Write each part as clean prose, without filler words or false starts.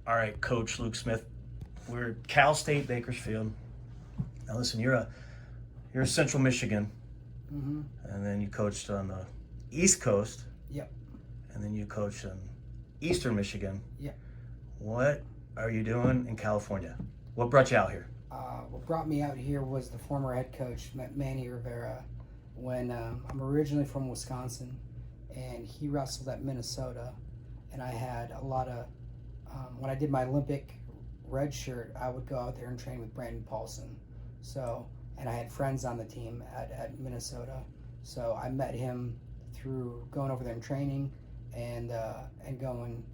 All right, Coach Luke Smith. We're at Cal State Bakersfield. Now listen, you're Central Michigan, Mm-hmm. and then you coached on the East Coast, Yep. and then you coached in Eastern Michigan. Yep. What are you doing in California? What brought you out here? What brought me out here was the former head coach, Manny Rivera. When I'm originally from Wisconsin, and he wrestled at Minnesota, and I had a lot of when I did my Olympic red shirt, I would go out there and train with Brandon Paulson. So, and I had friends on the team at Minnesota. So I met him through going over there and training, and going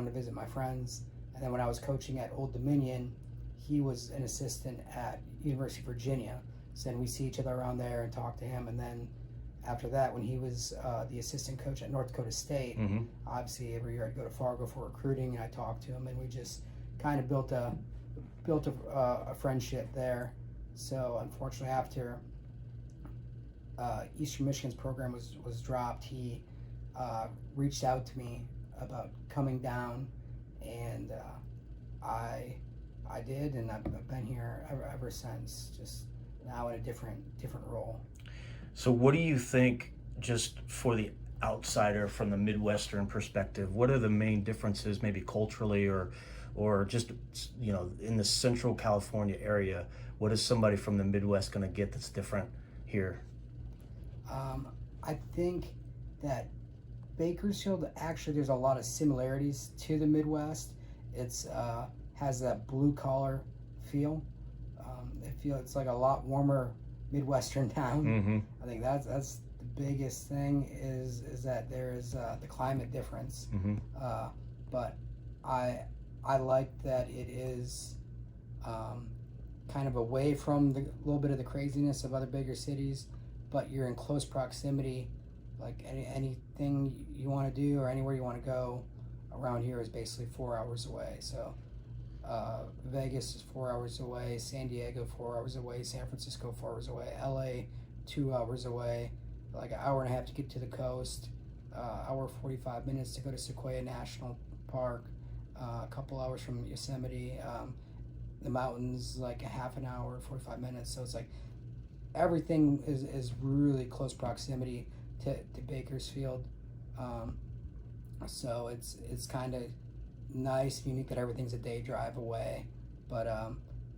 to visit my friends. And then when I was coaching at Old Dominion, he was an assistant at University of Virginia. So then we see each other around there and talk to him. And then after that, when he was the assistant coach at North Dakota State, Mm-hmm. obviously every year I'd go to Fargo for recruiting, and I talked to him, and we just kind of built a friendship there. So unfortunately, after Eastern Michigan's program was dropped, he reached out to me about coming down, and I did, and I've been here ever since. Just now in a different role. So, what do you think, just for the outsider from the Midwestern perspective, what are the main differences, maybe culturally or just in the Central California area? What is somebody from the Midwest going to get that's different here? I think that Bakersfield, actually, there's a lot of similarities to the Midwest. It's has that blue collar feel. It's like a lot warmer Midwestern town. Mm-hmm. I think that's the biggest thing is that there is the climate difference. Mm-hmm. But I like that it is kind of away from the little bit of the craziness of other bigger cities, but you're in close proximity. Like anything you want to do or anywhere you want to go around here is basically 4 hours away. So Vegas is 4 hours away, San Diego 4 hours away, San Francisco 4 hours away, LA 2 hours away, like an hour and a half to get to the coast, hour 45 minutes to go to Sequoia National Park, a couple hours from Yosemite, the mountains like a half an hour, 45 minutes. So it's like everything is really close proximity to Bakersfield. So it's kind of nice, unique that everything's a day drive away, but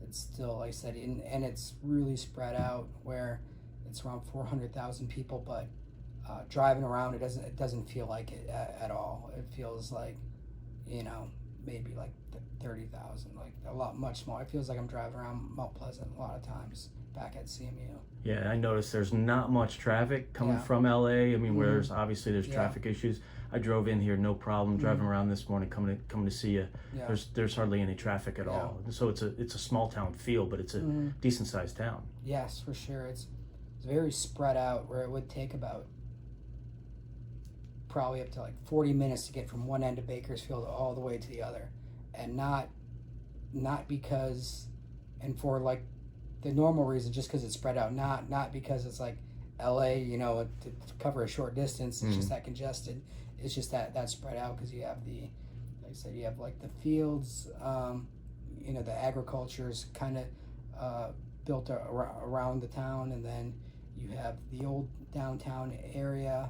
it's still, like I said, and it's really spread out where it's around 400,000 people, but driving around it doesn't feel like it at all. It feels like maybe like 30,000, like a lot much smaller. It feels like I'm driving around Mount Pleasant a lot of times back at CMU. Yeah, I noticed there's not much traffic coming from LA. I mean, where there's traffic issues. I drove in here, no problem. Driving around this morning, coming to see you. Yeah. There's hardly any traffic at all. So it's a small town feel, but it's a decent sized town. Yes, for sure. It's very spread out, where it would take about probably up to like 40 minutes to get from one end of Bakersfield all the way to the other, and not because, and for like the normal reason, just because it's spread out, not because it's like LA, to cover a short distance, it's just that congested. It's just that spread out, because you have like I said, you have like the fields, the agriculture is kind of built around the town, and then you have the old downtown area.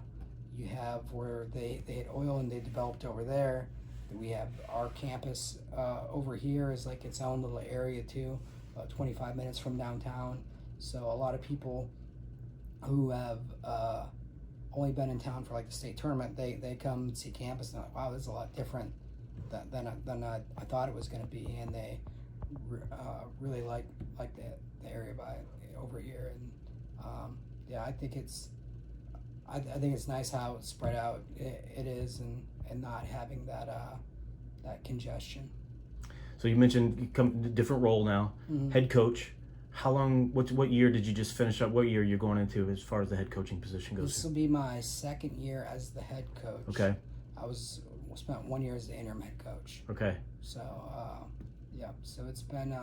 You have where they had oil and they developed over there. We have our campus over here is like its own little area too, about 25 minutes from downtown. So a lot of people who have only been in town for like the state tournament, they come and see campus and they're like, wow, this is a lot different than I thought it was going to be, and they really like the area over here. And I think I think it's nice how spread out it is, and not having that congestion. So you mentioned you come different role now, head coach. How long? What year did you just finish up? What year you're going into as far as the head coaching position goes? This will be my second year as the head coach. Okay. I spent 1 year as the interim head coach. Okay. So so it's been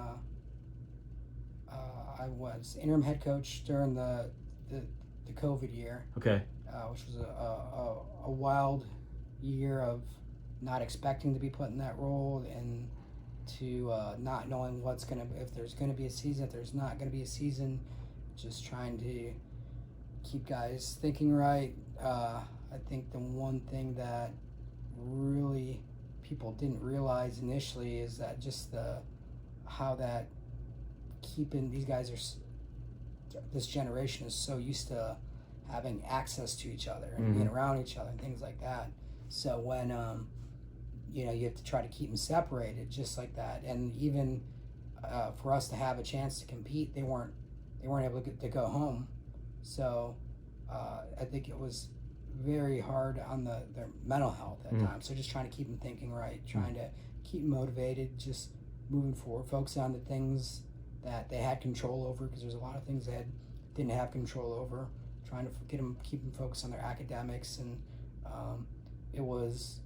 I was interim head coach during the COVID year. Okay. Which was a wild year of not expecting to be put in that role, and to not knowing if there's gonna be a season, if there's not gonna be a season, just trying to keep guys thinking right. I think the one thing that really people didn't realize initially is that just how that keeping these guys this generation is so used to having access to each other and being around each other and things like that. So when you have to try to keep them separated just like that, and even for us to have a chance to compete, they weren't able to go home. So I think it was very hard on their mental health at times. So just trying to keep them thinking right, trying to keep them motivated, just moving forward, focus on the things that they had control over, because there's a lot of things they didn't have control over. Trying to keep them focused on their academics, and it was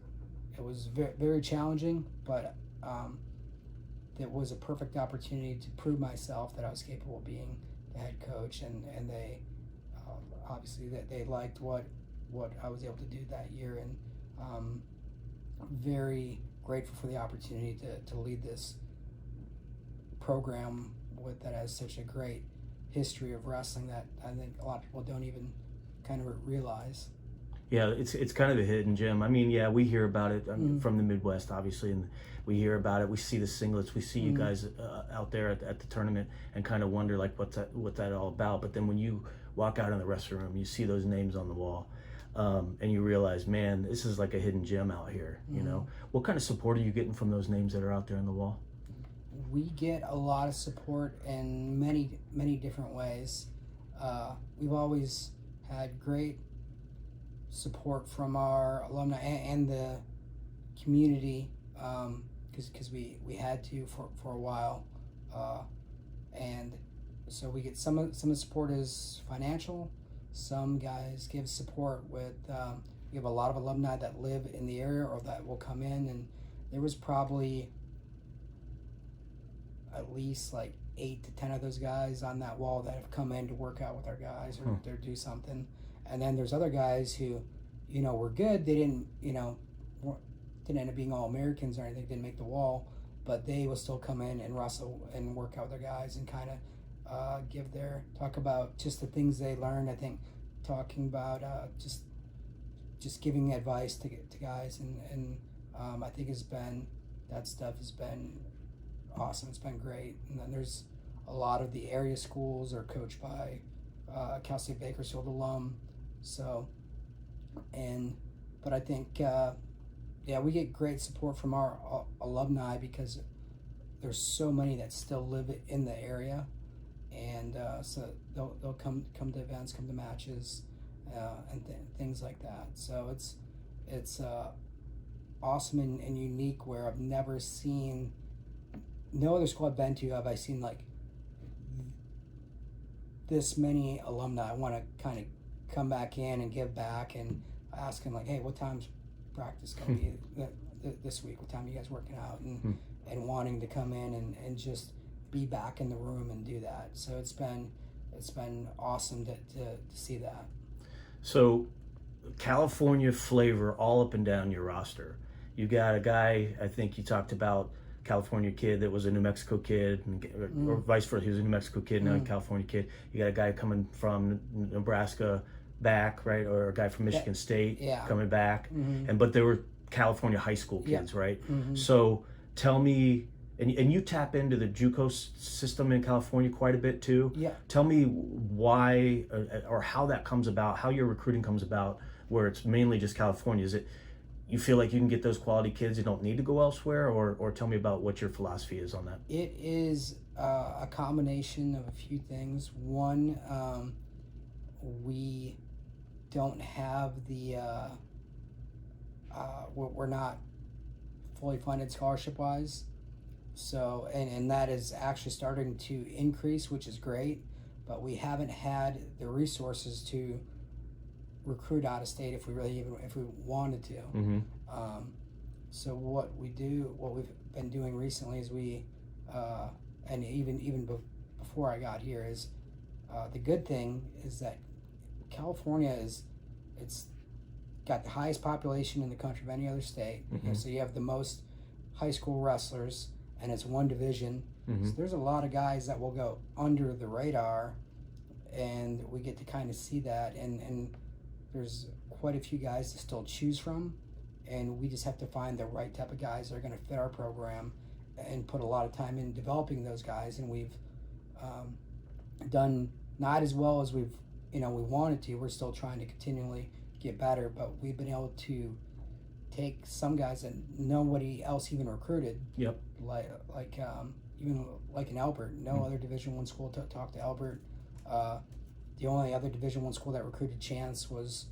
very, very challenging, but it was a perfect opportunity to prove myself that I was capable of being the head coach, and they obviously that they liked what I was able to do that year, and I'm very grateful for the opportunity to lead this program that has such a great history of wrestling that I think a lot of people don't even kind of realize. Yeah, it's kind of a hidden gem. I mean, yeah, we hear about it from the Midwest, obviously, and we hear about it. We see the singlets. We see you guys out there at the tournament, and kind of wonder like what's that all about. But then when you walk out in the wrestling room, you see those names on the wall, and you realize, man, this is like a hidden gem out here. You know, what kind of support are you getting from those names that are out there on the wall? We get a lot of support in many, many different ways. We've always had great support from our alumni and the community, because we had to for a while, and so we get some of the support is financial. Some guys give support with we have a lot of alumni that live in the area or that will come in, and there was probably at least like 8 to 10 of those guys on that wall that have come in to work out with our guys or do something. And then there's other guys who, were good. They didn't, didn't end up being all Americans or anything, didn't make the wall, but they will still come in and wrestle and work out with their guys and kind of talk about just the things they learned. I think talking about just giving advice to guys, and I think that stuff has been awesome. It's been great. And then there's a lot of the area schools are coached by Cal State Bakersfield alum. So, but I think, we get great support from our alumni because there's so many that still live in the area, and so they'll come to events, come to matches, and things like that. So it's awesome and unique, where I've never seen. No other school I've been to have I seen like this many alumni want to kind of come back in and give back, and ask them like, hey, what time's practice going to be this week? What time are you guys working out? And wanting to come in and just be back in the room and do that. So it's been awesome to see that. So California flavor all up and down your roster. You got a guy, I think you talked about, California kid that was a New Mexico kid, or vice versa. He was a New Mexico kid, now a California kid. You got a guy coming from Nebraska back, right, or a guy from Michigan State coming back, but they were California high school kids, right? So tell me, and you tap into the JUCO system in California quite a bit too. Yeah. Tell me why or how that comes about, how your recruiting comes about, where it's mainly just California. Is it you feel like you can get those quality kids, you don't need to go elsewhere, or tell me about what your philosophy is on that? It is a combination of a few things. One, we don't have we're not fully funded scholarship-wise, so and that is actually starting to increase, which is great, but we haven't had the resources to recruit out of state if we wanted to. So what we've been doing recently is and even before I got here is the good thing is that California got the highest population in the country of any other state. Mm-hmm. So you have the most high school wrestlers, and it's one division. Mm-hmm. So there's a lot of guys that will go under the radar, and we get to kind of see that. And there's quite a few guys to still choose from, and we just have to find the right type of guys that are going to fit our program and put a lot of time in developing those guys. And we've done not as well as we wanted to. We're still trying to continually get better, but we've been able to take some guys that nobody else even recruited. Yep. Like even like in Albert, no other Division I school talked to Albert. The only other Division I school that recruited Chance was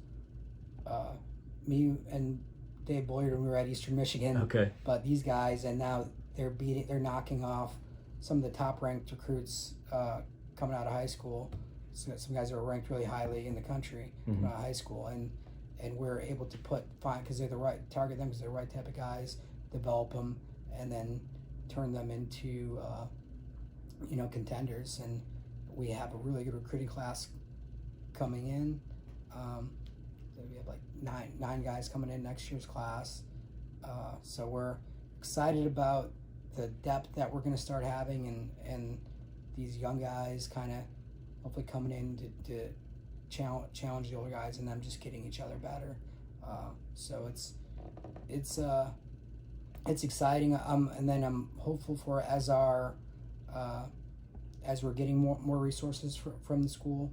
me and Dave Boyer, and we were at Eastern Michigan. Okay. But these guys, and now they're knocking off some of the top ranked recruits coming out of high school. Some guys that are ranked really highly in the country coming out of high school, and we're able to find because they're the right target them because they're the right type of guys, develop them, and then turn them into contenders. And we have a really good recruiting class coming in. We have like nine guys coming in next year's class. So we're excited about the depth that we're going to start having, and these young guys kind of hopefully coming in to challenge the older guys, and them just getting each other better. So it's exciting. And then I'm hopeful for as we're getting more resources from the school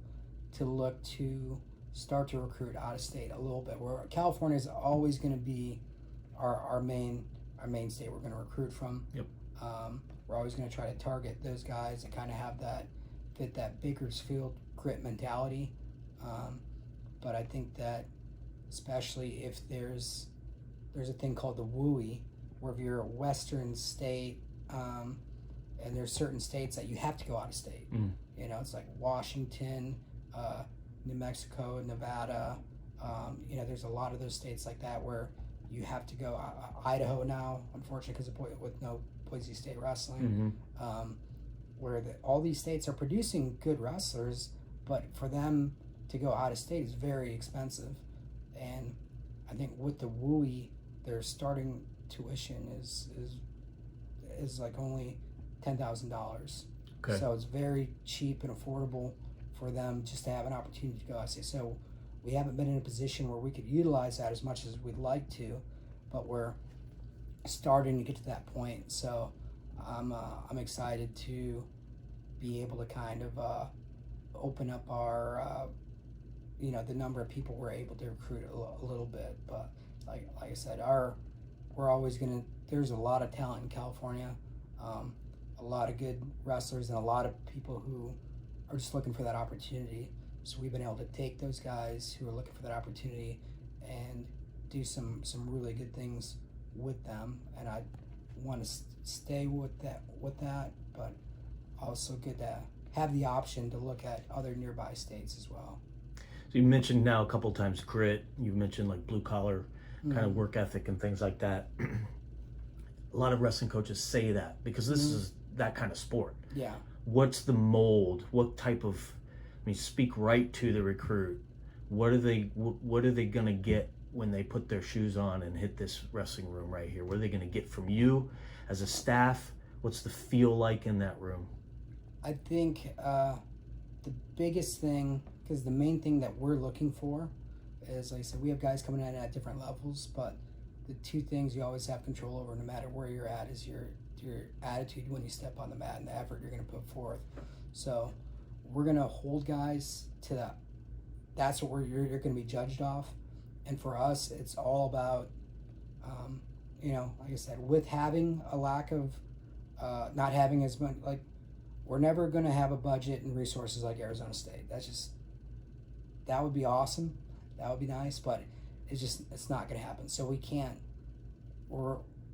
to look to start to recruit out of state a little bit. Where California is always going to be our main state we're going to recruit from. Yep. We're always going to try to target those guys that kind of have fit that Bakersfield grit mentality. But I think that especially if there's a thing called the WUI, where if you're a Western state, and there's certain states that you have to go out of state. It's like Washington, New Mexico, Nevada. There's a lot of those states like that where you have to go. Idaho now, unfortunately, because with no Boise State wrestling, where all these states are producing good wrestlers, but for them to go out of state is very expensive. And I think with the WUI, their starting tuition is like only $10,000. Okay. So it's very cheap and affordable for them just to have an opportunity to go out of state. So we haven't been in a position where we could utilize that as much as we'd like to, but we're starting to get to that point. So I'm excited to be able to kind of open up our the number of people we're able to recruit a little bit. But like I said, we're always there's a lot of talent in California, a lot of good wrestlers, and a lot of people who are just looking for that opportunity. So we've been able to take those guys who are looking for that opportunity and do some really good things with them. And I want to stay with that, but also good to have the option to look at other nearby states as well. So you mentioned now a couple times grit. You mentioned like blue collar kind of work ethic and things like that. A lot of wrestling coaches say that because this is that kind of sport. Yeah. What's the mold? What type of? Speak right to the recruit. What are they going to get when they put their shoes on and hit this wrestling room right here? What are they going to get from you as a staff? What's the feel like in that room? I think the biggest thing, because the main thing that we're looking for is, like I said, we have guys coming in at different levels, but the two things you always have control over no matter where you're at is your attitude when you step on the mat and the effort you're going to put forth. So we're going to hold guys to that. That's what you're going to be judged off. And for us, it's all about, like I said, with having a lack of, not having as much, like, we're never going to have a budget and resources like Arizona State. That would be awesome. That would be nice, but it's not going to happen. So we can't,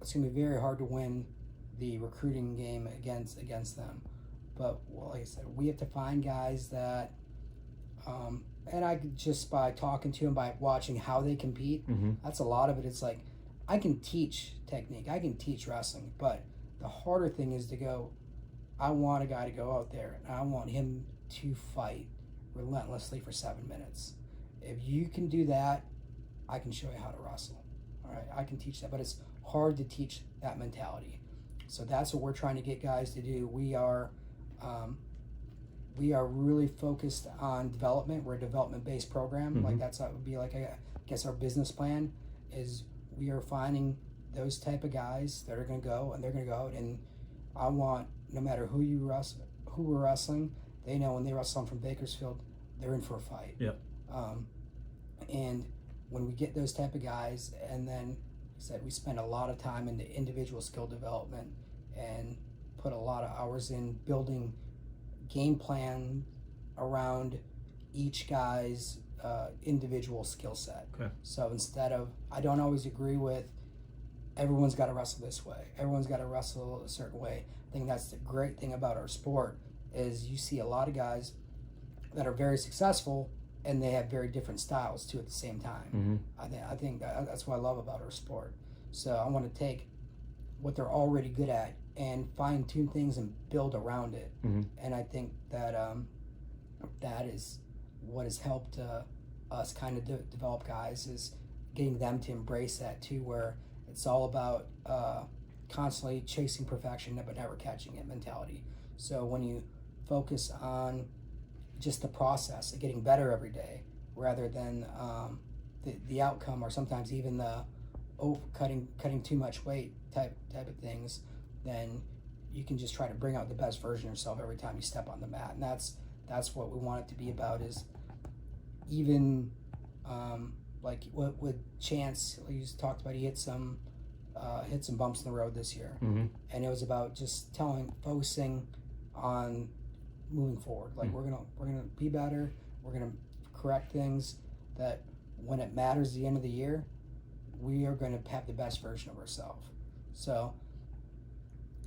it's going to be very hard to win the recruiting game against them. But like I said, we have to find guys that, and I just by talking to them, by watching how they compete, that's a lot of it. It's like, I can teach technique, I can teach wrestling, but the harder thing is to go, I want a guy to go out there and I want him to fight relentlessly for 7 minutes. If you can do that, I can show you how to wrestle. All right, I can teach that, but it's hard to teach that mentality. So that's what we're trying to get guys to do. We are really focused on development. We're a development-based program. Like that would be like, I guess our business plan is we are finding those type of guys that are going to go, and they're going to go out, and I want, no matter who we're wrestling, they know when they wrestle from Bakersfield, they're in for a fight. Yep. And when we get those type of guys, and then like I said, we spend a lot of time into individual skill development and put a lot of hours in building game plan around each guy's individual skill set. Okay. So instead of, I don't always agree with everyone's got to wrestle this way, everyone's got to wrestle a certain way. I think that's the great thing about our sport is you see a lot of guys that are very successful and they have very different styles too at the same time. I think that's what I love about our sport. So I want to take what they're already good at and fine tune things and build around it. And I think that that is what has helped us kind of develop guys, is getting them to embrace that too, where it's all about constantly chasing perfection but never catching it mentality. So when you focus on just the process of getting better every day rather than the outcome, or sometimes even the cutting too much weight type of things, then you can just try to bring out the best version of yourself every time you step on the mat. And that's what we want it to be about, is even like what with Chance, he talked about, he hit some bumps in the road this year, and it was about just focusing on moving forward. Like we're gonna be better. We're gonna correct things that when it matters at the end of the year, we are going to have the best version of ourselves. So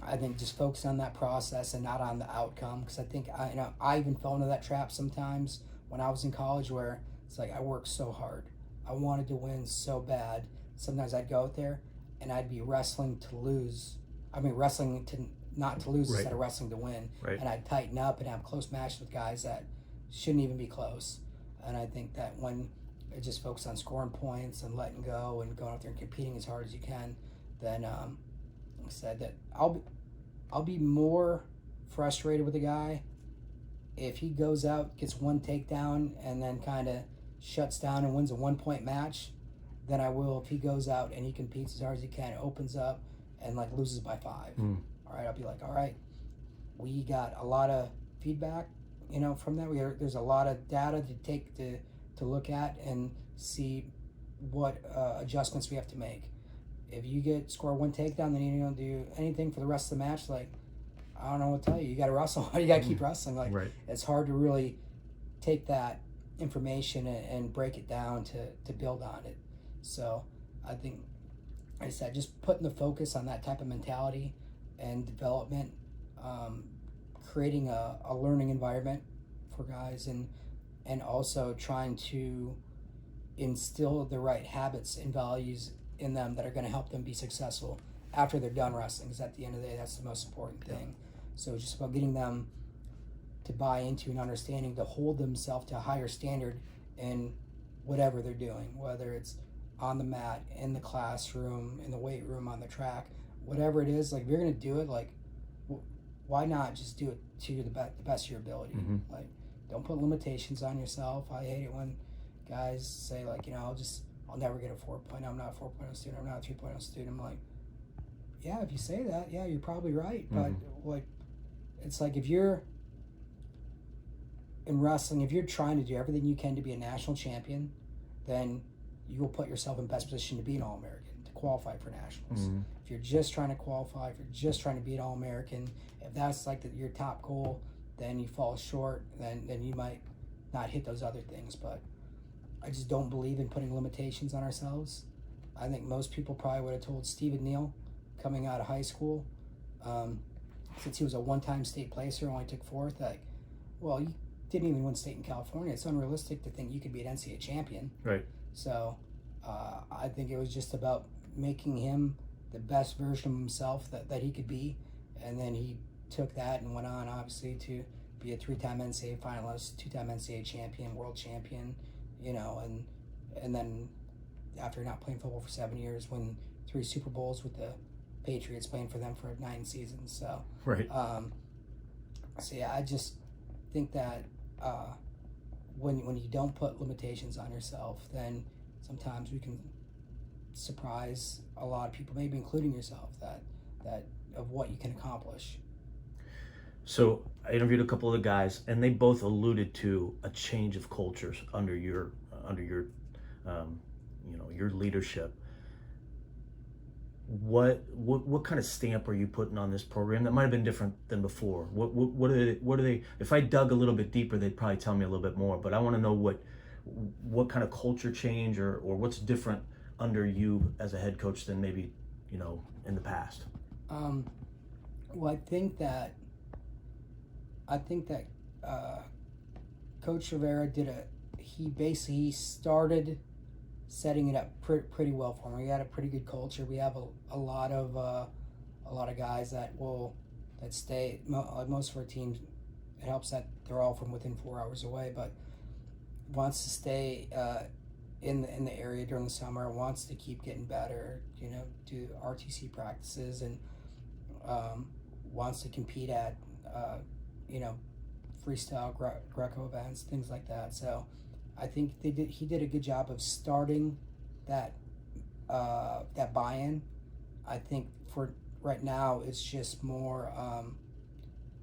I think just focus on that process and not on the outcome, because I think I even fell into that trap sometimes when I was in college, where it's like I worked so hard, I wanted to win so bad. Sometimes I'd go out there and I'd be wrestling to lose. I mean, wrestling to not to lose instead of wrestling to win. And I'd tighten up and have close matches with guys that shouldn't even be close. And I think that when I just focus on scoring points and letting go and going out there and competing as hard as you can, then I said that I'll be more frustrated with a guy if he goes out, gets one takedown, and then kind of shuts down and wins a 1-point match, than I will if he goes out and he competes as hard as he can, opens up, and like loses by 5. All right, I'll be like, all right, we got a lot of feedback, from that. There's a lot of data to take to look at and see what adjustments we have to make. If you score one takedown, then you don't do anything for the rest of the match. Like, I don't know what to tell you. You got to wrestle. You got to keep wrestling. Like, it's hard to really take that information and break it down to build on it. So I think, like I said, just putting the focus on that type of mentality and development, creating a learning environment for guys, and also trying to instill the right habits and values in them that are going to help them be successful after they're done wrestling, because at the end of the day, that's the most important thing. So it's just about getting them to buy into and understanding to hold themselves to a higher standard in whatever they're doing, whether it's on the mat, in the classroom, in the weight room, on the track, whatever it is. Like, if you're going to do it, like, why not just do it to the best of your ability? Like, don't put limitations on yourself. I hate it when guys say, like, I'll never get a 4.0. I'm not a 4.0 student. I'm not a 3.0 student. I'm like, yeah, if you say that, yeah, you're probably right. But what it's like, if you're in wrestling, if you're trying to do everything you can to be a national champion, then you will put yourself in best position to be an All-American, to qualify for nationals. If you're just trying to qualify, if you're just trying to be an All-American, if that's like your top goal, then you fall short, then you might not hit those other things. But I just don't believe in putting limitations on ourselves. I think most people probably would have told Stephen Neal coming out of high school, since he was a one-time state placer, only took 4th, like, well, you didn't even win state in California. It's unrealistic to think you could be an NCAA champion. Right. So I think it was just about making him the best version of himself that he could be. And then he took that and went on, obviously, to be a 3-time NCAA finalist, 2-time NCAA champion, world champion, and then after not playing football for 7 years, win 3 Super Bowls with the Patriots, playing for them for 9 seasons. So, Right. so yeah, I just think that when you don't put limitations on yourself, then sometimes we can surprise a lot of people, maybe including yourself, that of what you can accomplish. So I interviewed a couple of the guys, and they both alluded to a change of cultures under your your leadership. What kind of stamp are you putting on this program that might have been different than before? What are they? If I dug a little bit deeper, they'd probably tell me a little bit more. But I want to know what kind of culture change or what's different under you as a head coach than maybe in the past. Well, I think that Coach Rivera he basically started setting it up pretty well for me. We had a pretty good culture. We have a lot of guys that stay. Most of our teams, it helps that they're all from within 4 hours away, but wants to stay in the area during the summer. Wants to keep getting better. Do RTC practices, and wants to compete at freestyle Greco events, things like that. So I think he did a good job of starting that buy-in. I think for right now it's just more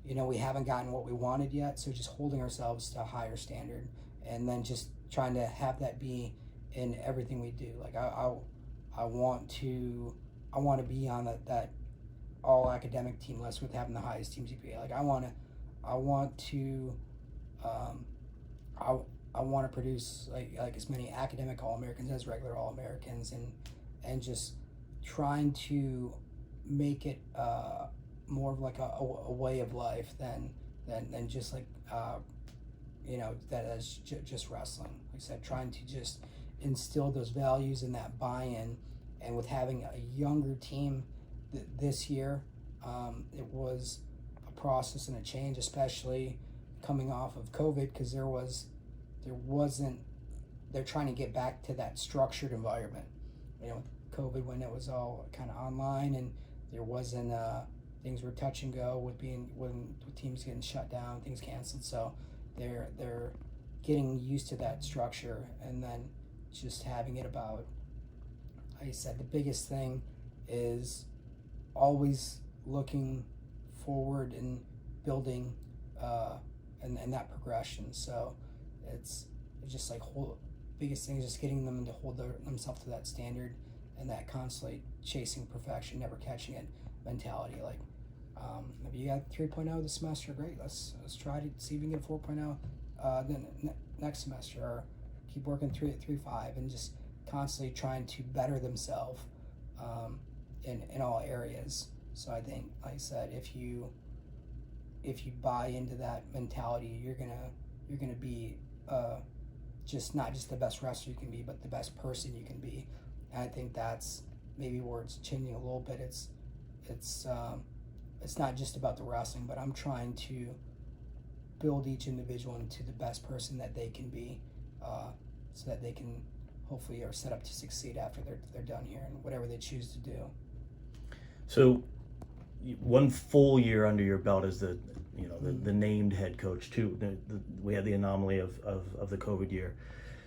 we haven't gotten what we wanted yet, so just holding ourselves to a higher standard, and then just trying to have that be in everything we do. Like I want to be on that all academic team list with having the highest team GPA. Like I want to produce like as many academic All-Americans as regular All-Americans, and just trying to make it more of like a way of life than just like that is just wrestling. Like I said, trying to just instill those values and that buy-in, and with having a younger team this year, it was a process and a change, especially coming off of COVID, because they're trying to get back to that structured environment. COVID, when it was all kind of online and there wasn't things were touch and go with teams getting shut down, things canceled. So they're getting used to that structure, and then just having it about, like I said, the biggest thing is always looking forward and building and that progression. So it's just like biggest thing is just getting them to hold themselves to that standard, and that constantly chasing perfection, never catching it mentality. Like if you got 3.0 this semester, great, let's try to see if we can get 4.0 then next semester, or keep working 3.5, and just constantly trying to better themselves in all areas. So I think, like I said, if you buy into that mentality, you're gonna be just not just the best wrestler you can be, but the best person you can be. And I think that's maybe where it's changing a little bit. It's not just about the wrestling, but I'm trying to build each individual into the best person that they can be, so that they can hopefully are set up to succeed after they're done here and whatever they choose to do. So, one full year under your belt as the named head coach too. We had the anomaly of the COVID year.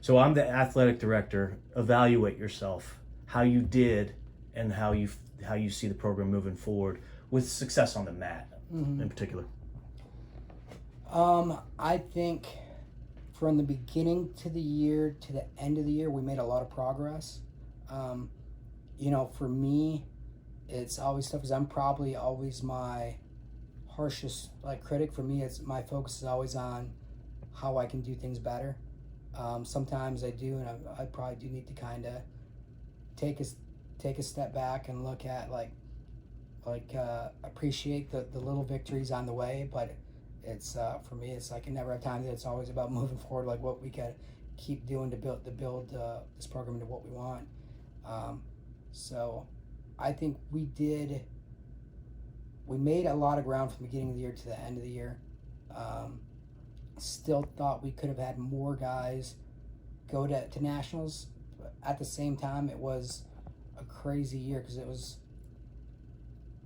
So I'm the athletic director. Evaluate yourself, how you did, and how you see the program moving forward with success on the mat in particular. I think from the beginning to the year to the end of the year, we made a lot of progress. For me, it's always tough because I'm probably always my harshest critic. For me, it's my focus is always on how I can do things better. Sometimes I do, and I probably do need to kind of take a step back and look at appreciate the little victories on the way. But it's for me, it's like I never have time. It's always about moving forward, like what we can keep doing to build this program into what we want. So I think we made a lot of ground from the beginning of the year to the end of the year. Still thought we could have had more guys go to nationals, But at the same time, it was a crazy year because it was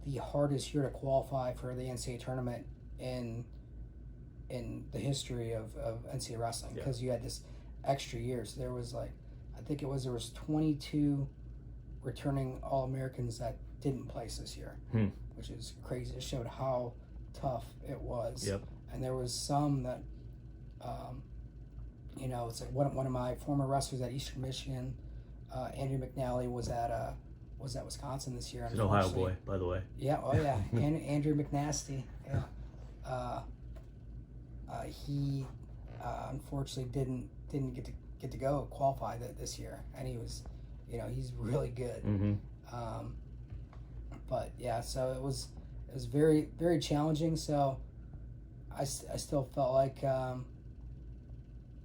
the hardest year to qualify for the NCAA tournament in the history of NCAA wrestling, because you had this extra year. So there was there was 22 returning All-Americans that didn't place this year, which is crazy. It showed how tough it was. Yep. And there was some that, it's like one of my former wrestlers at Eastern Michigan, Andrew McNally, was at Wisconsin this year. He's an Ohio boy, by the way. Yeah, oh yeah, Andrew McNasty. Yeah, he unfortunately didn't get to go qualify this year, and he was, he's really good. But yeah, so it was very, very challenging. So I still felt like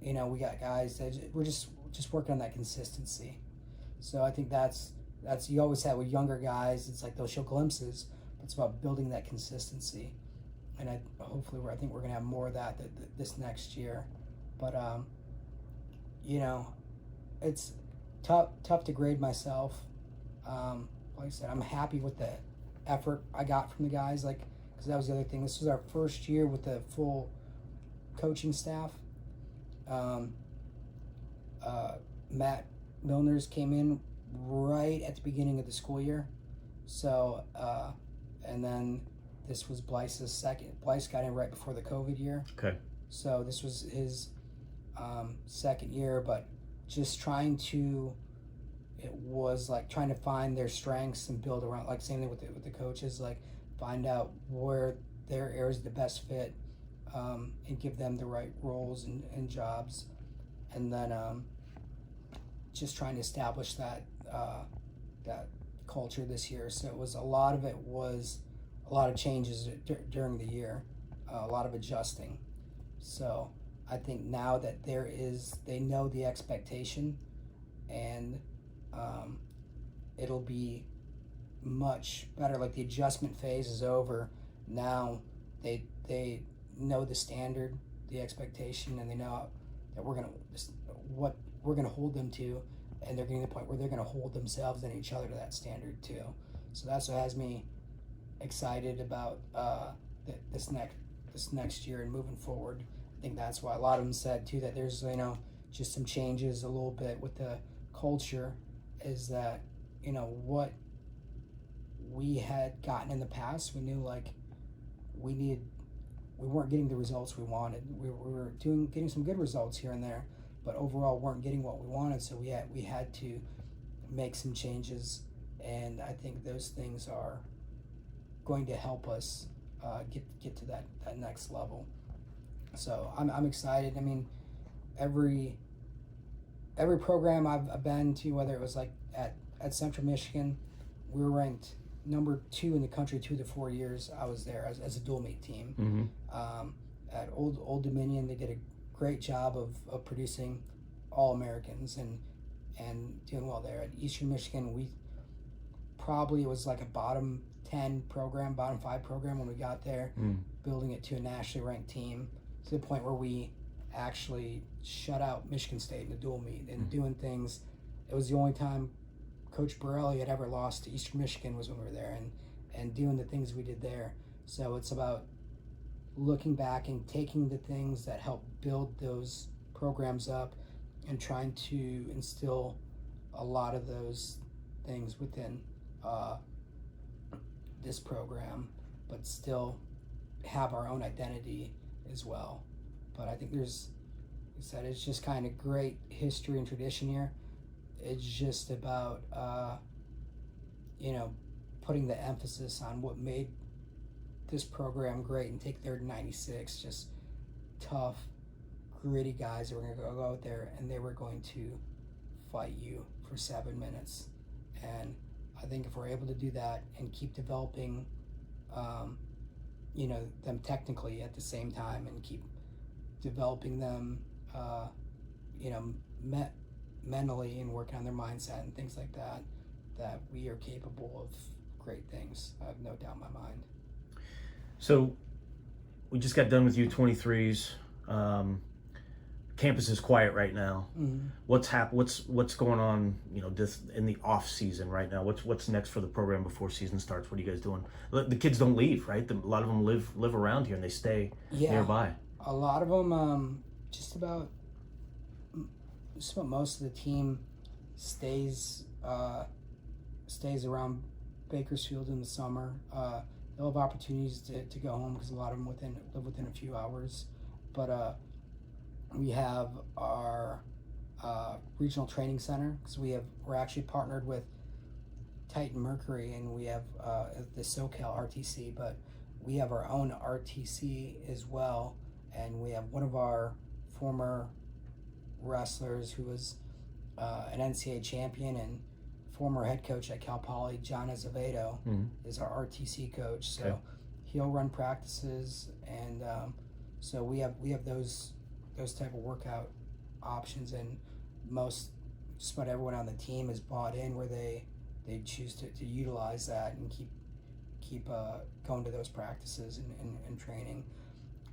we got guys that we're just working on that consistency. So I think that's you always have with younger guys. It's like they'll show glimpses, but it's about building that consistency. And I think we're gonna have more of that this next year. But it's tough to grade myself. Like I said, I'm happy with the effort I got from the guys. Because that was the other thing. This was our first year with the full coaching staff. Matt Milners came in right at the beginning of the school year. So, and then this was Blyce's second. Blyce got in right before the COVID year. Okay. So this was his second year, but just trying to find their strengths and build around, same thing with the coaches, find out where their areas are the best fit, and give them the right roles and jobs. And then just trying to establish that culture this year. So a lot of changes during the year, a lot of adjusting. So I think now that they know the expectation, and it'll be much better. The adjustment phase is over. Now they know the standard, the expectation, and they know that what we're gonna hold them to, and they're getting to the point where they're gonna hold themselves and each other to that standard too. So that's what has me excited about this next year and moving forward. I think that's why a lot of them said too that there's just some changes a little bit with the culture, is that what we had gotten in the past, we knew we weren't getting the results we wanted. We were getting some good results here and there, but overall weren't getting what we wanted. So we had to make some changes, and I think those things are going to help us get to that next level. So I'm excited. I mean, every program I've been to, whether it was at Central Michigan, we were ranked number 2 in the country 2 to 4 years I was there as a dual meet team. At Old Dominion, they did a great job of producing All-Americans and doing well there. At Eastern Michigan, it was a bottom 10 program, bottom 5 program when we got there, building it to a nationally ranked team, to the point where we actually shut out Michigan State in the dual meet and doing things. It was the only time Coach Borelli had ever lost to Eastern Michigan was when we were there, and doing the things we did there. So it's about looking back and taking the things that help build those programs up and trying to instill a lot of those things within this program, but still have our own identity as well. But I think it's just kind of great history and tradition here. It's just about putting the emphasis on what made this program great, and take their 96 just tough, gritty guys that were going to go out there and they were going to fight you for 7 minutes. And I think if we're able to do that and keep developing them technically at the same time, and keep developing them mentally and working on their mindset and things like that, that we are capable of great things. I have no doubt in my mind. So we just got done with U23s. campus is quiet right now. Mm-hmm. What's going on? This in the off season right now. What's next for the program before season starts? What are you guys doing? The kids don't leave, right? A lot of them live around here and they stay nearby. A lot of them, just about most of the team stays around Bakersfield in the summer. They'll have opportunities to go home because a lot of them live within a few hours. But we have our regional training center because we're actually partnered with Titan Mercury, and we have the SoCal RTC, but we have our own RTC as well, and we have one of our former wrestlers who was an NCAA champion and former head coach at Cal Poly, John Azevedo, is our RTC coach. So he'll run practices, and so we have those type of workout options, and just about everyone on the team is bought in where they choose to utilize that and keep going to those practices and training.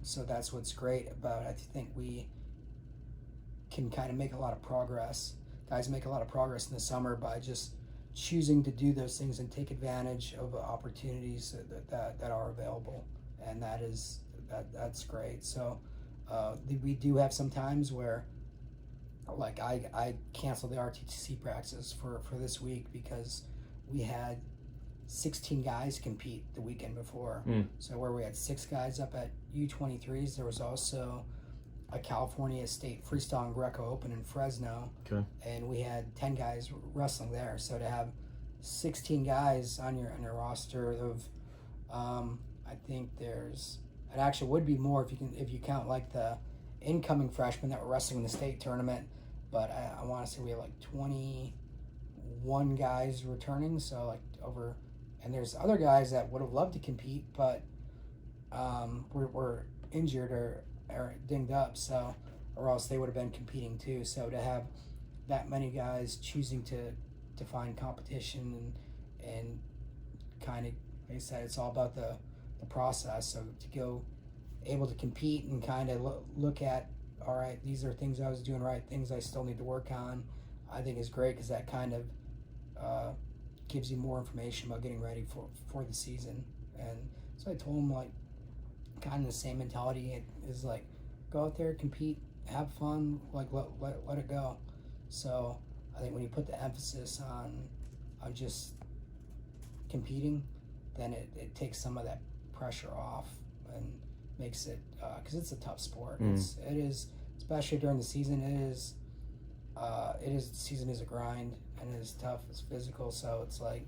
So that's what's great about it. I think we can kind of make a lot of progress. Guys make a lot of progress in the summer by just choosing to do those things and take advantage of opportunities that are available, and that's great. So we do have some times where, like, I canceled the RTC practice for this week because we had 16 guys compete the weekend before. So where we had 6 guys up at U23s, there was also a California State Freestyle and Greco Open in Fresno, and we had 10 guys wrestling there. So to have 16 guys on your roster of, I think it actually would be more if you count like the incoming freshmen that were wrestling in the state tournament. But I want to say we have like 21 guys returning. So like and there's other guys that would have loved to compete, but were injured or dinged up, so, or else they would have been competing too. So to have that many guys choosing to find competition and kind of, like I said, it's all about the process. So to go able to compete and kind of look at, all right, these are things I was doing right, things I still need to work on, I think is great, because that kind of gives you more information about getting ready for the season. And so I told him, like, kind of the same mentality is like, go out there, compete, have fun, like let it go. So I think when you put the emphasis on just competing, then it takes some of that pressure off and makes it, because it's a tough sport. It is, especially during the season, the season is a grind, and it is tough, it's physical. So it's like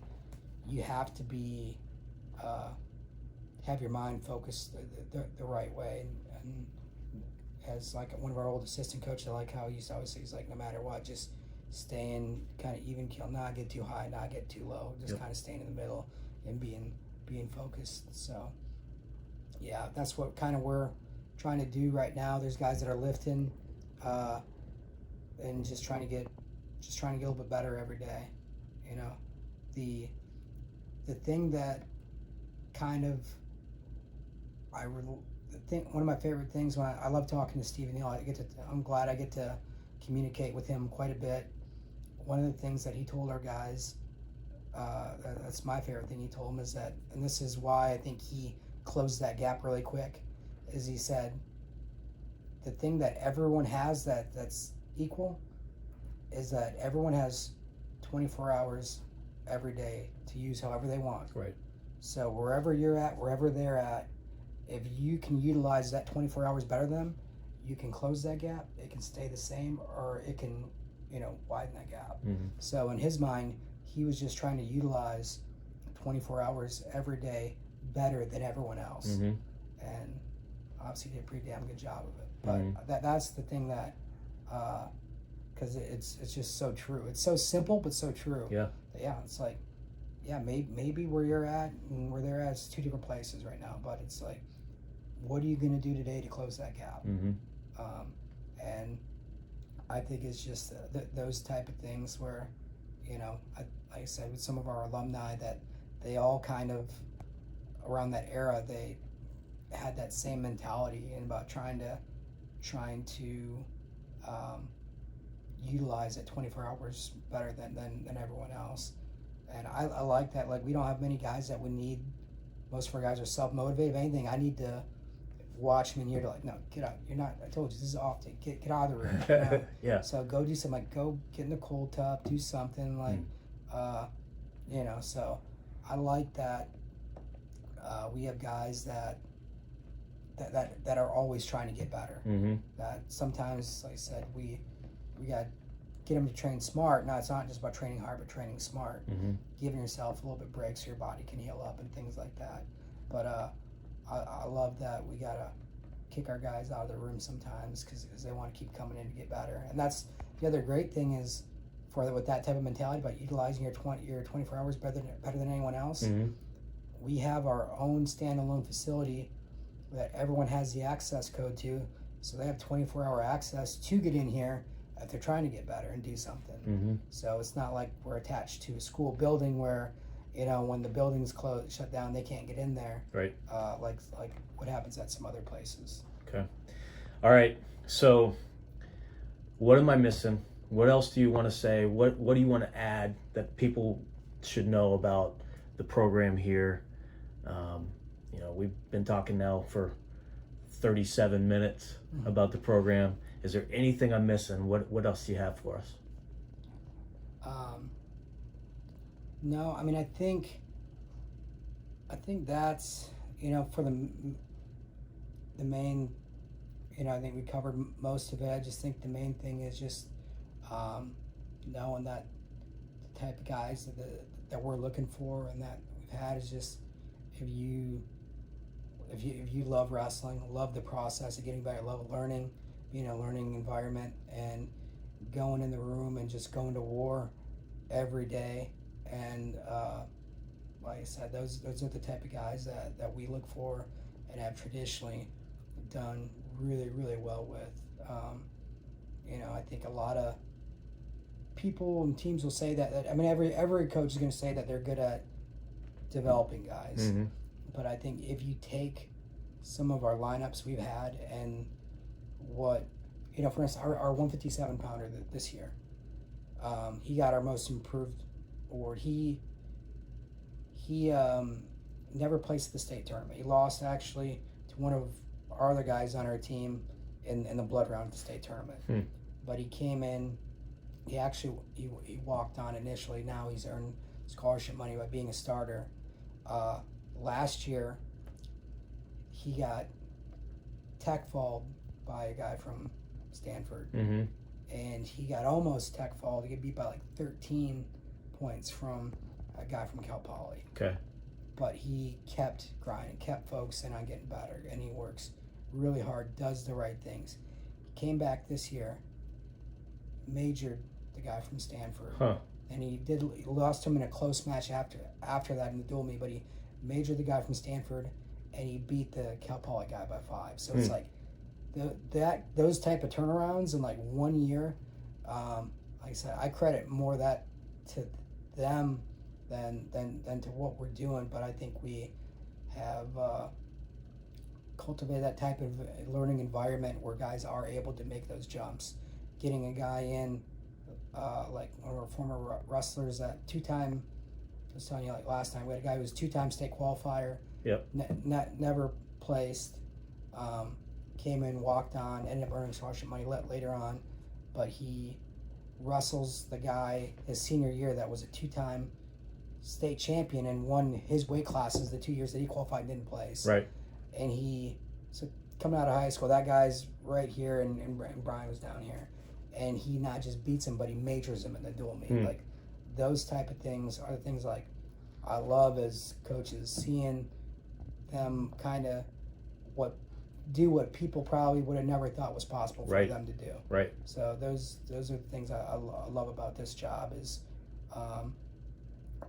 you have to be have your mind focused the right way, and as like one of our old assistant coaches, I like how he used to always say, he's like, no matter what, just stay in kind of even keel, not get too high, not get too low, just kind of staying in the middle and being focused. So yeah, that's what kind of we're trying to do right now. There's guys that are lifting and just trying to get a little bit better every day. The thing that kind of one of my favorite things, when I love talking to Stephen Neal, I'm glad I get to communicate with him quite a bit. One of the things that he told our guys, that's my favorite thing he told them, is that, and this is why I think he closed that gap really quick, is he said, the thing that everyone has that's equal is that everyone has 24 hours every day to use however they want. Right. So wherever you're at, wherever they're at, if you can utilize that 24 hours better than them, you can close that gap. It can stay the same, or it can, widen that gap. So in his mind, he was just trying to utilize 24 hours every day better than everyone else. And obviously did a pretty damn good job of it. But that's the thing that, because it's just so true. It's so simple, but so true. Yeah. It's like, maybe where you're at and where they're at is 2 different places right now, but it's like, what are you going to do today to close that gap? And I think it's just those type of things where, like I said, with some of our alumni, that they all kind of, around that era, they had that same mentality and about trying to utilize it 24 hours better than everyone else. And I like that. Like, we don't have many guys that we need. Most of our guys are self-motivated. If anything, I need to watch them in here to like, no, get out. You're not, I told you, this is off. Get out of the room. You know? Yeah. So go do something, like go get in the cold tub, do something like, you know, so I like that. We have guys that are always trying to get better. Mm-hmm. That sometimes, like I said, we got to get them to train smart. Now, it's not just about training hard, but training smart. Mm-hmm. Giving yourself a little bit breaks so your body can heal up and things like that. But I love that we got to kick our guys out of the room sometimes because they want to keep coming in to get better. And that's the other great thing is with that type of mentality about utilizing your 24 hours better than anyone else. Mm-hmm. We have our own standalone facility that everyone has the access code to, so they have 24-hour access to get in here if they're trying to get better and do something. Mm-hmm. So it's not like we're attached to a school building where, you know, when the building's shut down, they can't get in there. Right. Like what happens at some other places. Okay. All right. So, what am I missing? What else do you want to say? What do you want to add that people should know about the program here? You know, we've been talking now for 37 minutes about the program. Is there anything I'm missing? What else do you have for us? No, I mean, I think that's, you know, for the main, you know, I think we covered most of it. I just think the main thing is just knowing that the type of guys that we're looking for and that we've had is just if you love wrestling, love the process of getting better, love learning, being a learning environment, and going in the room and just going to war every day. And like I said, those are the type of guys that we look for and have traditionally done really, really well with. You know, I think a lot of people and teams will say that I mean, every coach is going to say that they're good at developing guys. Mm-hmm. But I think if you take some of our lineups we've had and what, you know, for instance, our 157 pounder this year, he got our most improved award. He never placed the state tournament. He lost actually to one of our other guys on our team in the blood round of the state tournament. But he came in. He walked on initially. Now he's earned scholarship money by being a starter. Last year, he got tech-falled by a guy from Stanford. Mm-hmm. And he got almost tech-falled. He got beat by like 13 points from a guy from Cal Poly. Okay. But he kept grinding, kept focusing on getting better, and he works really hard, does the right things. He came back this year, majored the guy from Stanford. Huh. And he lost him in a close match after that in the dual meet, but he majored the guy from Stanford, and he beat the Cal Poly guy by 5. So it's like those type of turnarounds in like 1 year. Like I said, I credit more that to them than to what we're doing. But I think we have cultivated that type of learning environment where guys are able to make those jumps. Getting a guy in. Like one of our former wrestlers that 2-time, I was telling you like last time, we had a guy who was 2-time state qualifier. Yep. Never placed. Came in, walked on, ended up earning scholarship money later on, but he wrestles the guy his senior year that was a 2-time state champion and won his weight classes the 2 years that he qualified and didn't place. Right. And so coming out of high school, that guy's right here and Brian was down here. And he not just beats him, but he majors him in the dual meet. Like those type of things are the things like I love as coaches, seeing them kind of do what people probably would have never thought was possible for them to do. Right. So those are the things I love about this job is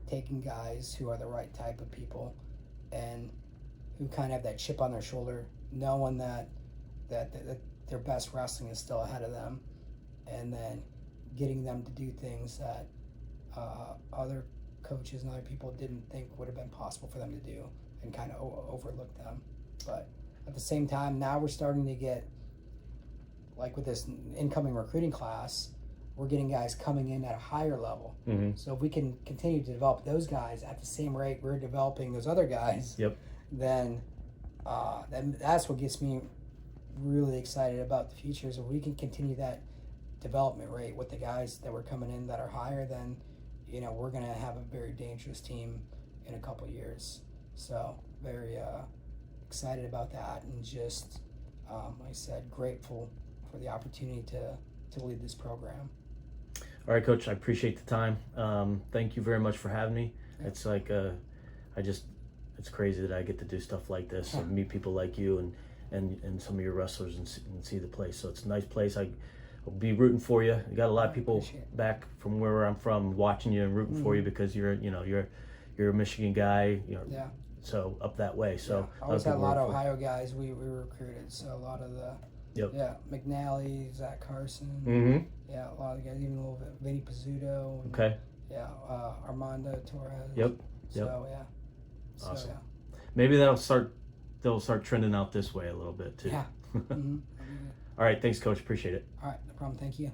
taking guys who are the right type of people and who kind of have that chip on their shoulder, knowing that their best wrestling is still ahead of them. And then getting them to do things that other coaches and other people didn't think would have been possible for them to do and kind of overlook them. But at the same time, now we're starting to get like with this incoming recruiting class, we're getting guys coming in at a higher level. Mm-hmm. So if we can continue to develop those guys at the same rate we're developing those other guys, Yep. then that's what gets me really excited about the future. Is if we can continue that development rate with the guys that were coming in that are higher, then we're going to have a very dangerous team in a couple years. So very excited about that, and just like I said, grateful for the opportunity to lead this program. All right, Coach, I appreciate the time. Thank you very much for having me. Yeah. It's like it's crazy that I get to do stuff like this and meet people like you and some of your wrestlers and see the place. So it's a nice place. I'll be rooting for you. You got a lot of people back from where I'm from watching you and rooting for you, because you're a Michigan guy. Yeah. So up that way. So I always had a lot of Ohio guys we recruited. So a lot of the McNally, Zach Carson. Mm-hmm. Yeah, a lot of the guys, even a little bit Vinny Pizzuto. And, okay. Yeah, Armando Torres. Yep. So yeah. Awesome. So, yeah. Maybe they'll start trending out this way a little bit too. Yeah. Mm-hmm. All right, thanks, Coach. Appreciate it. All right, no problem. Thank you.